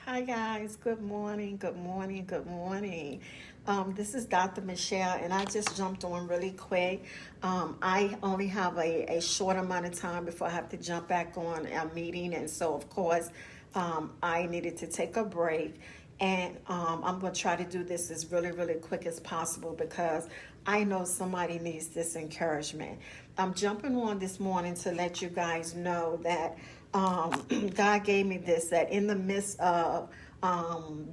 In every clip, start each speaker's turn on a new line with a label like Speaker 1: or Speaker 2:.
Speaker 1: Hi guys, good morning, good morning, good morning. This is Dr. Michelle, and I just jumped on really quick. I only have a short amount of time before I have to jump back on a meeting, and so of course, I needed to take a break. And I'm going to try to do this as really quick as possible because I know somebody needs this encouragement. I'm jumping on this morning to let you guys know that God gave me this, that in the midst of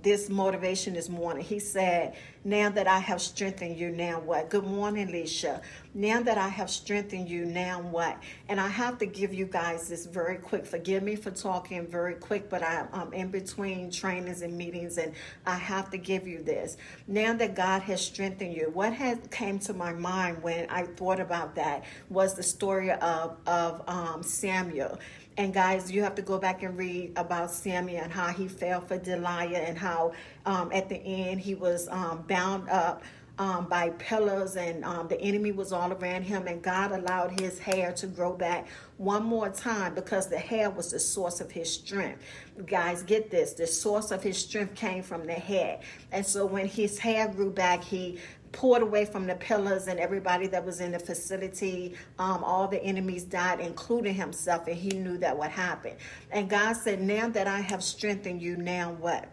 Speaker 1: this motivation this morning, He said, now that I have strengthened you, now what? Good morning, Leisha. Now that I have strengthened you, now what? And I have to give you guys this very quick. Forgive me for talking very quick, but I'm in between trainings and meetings, and I have to give you this. Now that God has strengthened you, what had came to my mind when I thought about that was the story of Samuel. And guys, you have to go back and read about Samuel and how he fell for Delilah, and how at the end he was bound up by pillars, and the enemy was all around him, and God allowed his hair to grow back one more time because the hair was the source of his strength. Guys, get this, the source of his strength came from the head. And so when his hair grew back, he poured away from the pillars, and everybody that was in the facility, all the enemies died, including himself, and he knew that would happen. And God said, now that I have strengthened you, now what?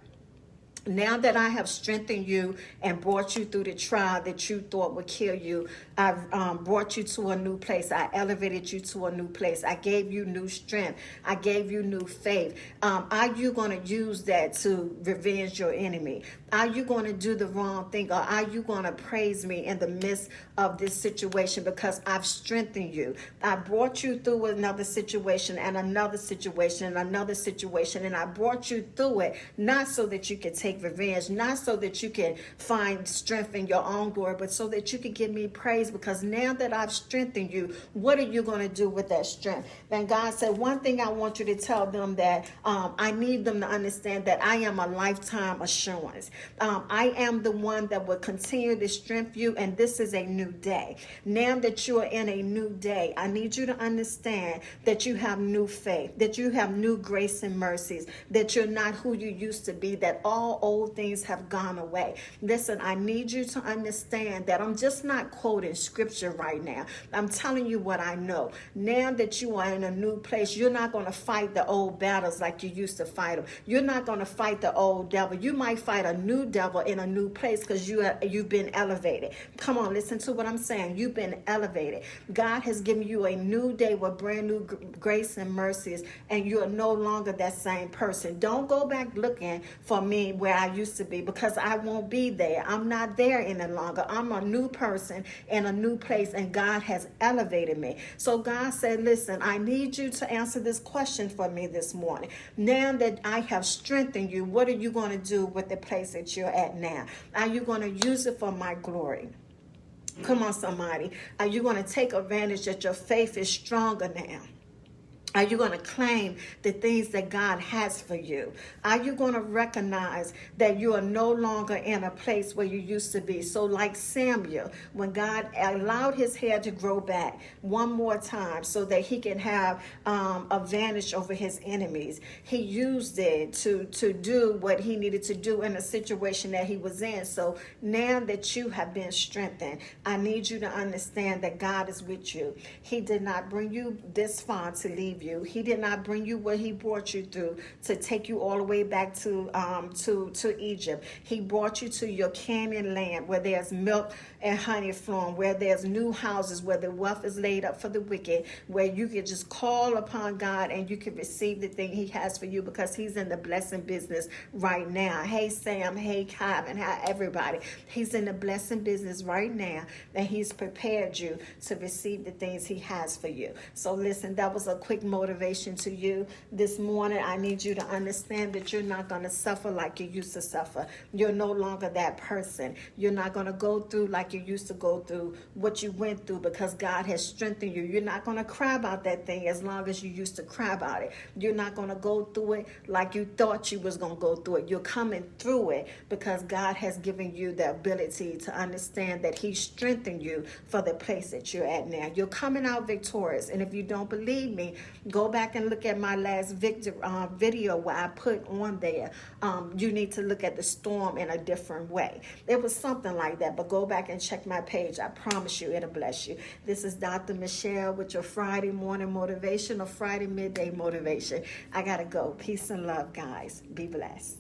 Speaker 1: Now that I have strengthened you and brought you through the trial that you thought would kill you, I've brought you to a new place. I elevated you to a new place. I gave you new strength. I gave you new faith. Are you going to use that to revenge your enemy? Are you going to do the wrong thing? Or are you going to praise me in the midst of this situation because I've strengthened you? I brought you through another situation and another situation and another situation, and I brought you through it not so that you could take revenge, not so that you can find strength in your own glory, but so that you can give me praise, because now that I've strengthened you, what are you going to do with that strength? Then God said, one thing I want you to tell them, that I need them to understand that I am a lifetime assurance. I am the one that will continue to strengthen you, and this is a new day. Now that you are in a new day, I need you to understand that you have new faith, that you have new grace and mercies, that you're not who you used to be, that all old things have gone away. Listen, I need you to understand that I'm just not quoting scripture right now. I'm telling you what I know. Now that you are in a new place, you're not going to fight the old battles like you used to fight them. You're not going to fight the old devil. You might fight a new devil in a new place because you've been elevated. Come on, listen to what I'm saying. You've been elevated. God has given you a new day with brand new grace and mercies, and you are no longer that same person. Don't go back looking for me where I used to be, because I won't be there. I'm not there any longer. I'm a new person in a new place, and God has elevated me. So God said, listen, I need you to answer this question for me this morning. Now that I have strengthened you, what are you going to do with the place that you're at now? Are you going to use it for my glory? Come on, somebody. Are you going to take advantage that your faith is stronger now? Are you going to claim the things that God has for you? Are you going to recognize that you are no longer in a place where you used to be? So like Samuel, when God allowed his hair to grow back one more time so that he can have advantage over his enemies, he used it to do what he needed to do in a situation that he was in. So now that you have been strengthened, I need you to understand that God is with you. He did not bring you this far to leave you. He did not bring you what he brought you through to take you all the way back to Egypt. He brought you to your Canaan land where there's milk and honey flowing, where there's new houses, where the wealth is laid up for the wicked, where you can just call upon God and you can receive the thing he has for you, because he's in the blessing business right now. Hey Sam, hey Kevin, hi everybody. He's in the blessing business right now, and he's prepared you to receive the things he has for you. So listen, that was a quick motivation to you this morning. I need you to understand that you're not going to suffer like you used to suffer. You're no longer that person. You're not going to go through like you used to go through what you went through, because God has strengthened you. You're not going to cry about that thing as long as you used to cry about it. You're not going to go through it like you thought you was going to go through it. You're coming through it because God has given you the ability to understand that he strengthened you for the place that you're at now. You're coming out victorious. And if you don't believe me, Go back and look at my last video where I put on there, you need to look at the storm in a different way. It was something like that, but go back and check my page. I promise you it'll bless you. This is Dr. Michelle with your Friday morning motivation or Friday midday motivation. I gotta go. Peace and love, guys. Be blessed.